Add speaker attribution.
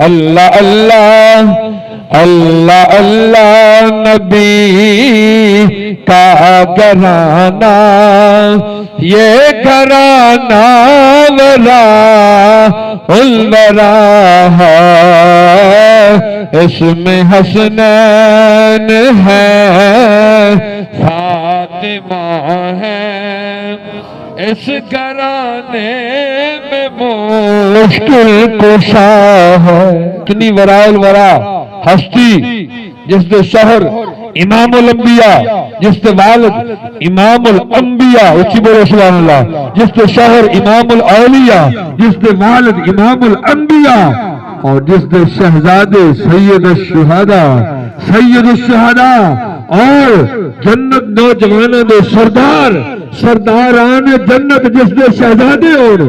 Speaker 1: اللہ اللہ اللہ اللہ نبی کا گھرانہ یہ گھرانہ ورا الورا ہے، اس میں حسنین ہے فاطمہ ہے، اس گھرانے میں مشکل کشا ہے۔ کتنی وراء الورا ہستی جس کے شوہر امام الانبیاء، جس کے والد امام الانبیاء، اچھی بولو سبحان اللہ، جس کے شوہر امام الاولیاء، جس کے والد امام الانبیاء، اور جس کے شہزادے سید الشہداء، سید الشہداء اور جنت نوجوانوں دے سردار، سرداران جنت جس دے شہزادے اور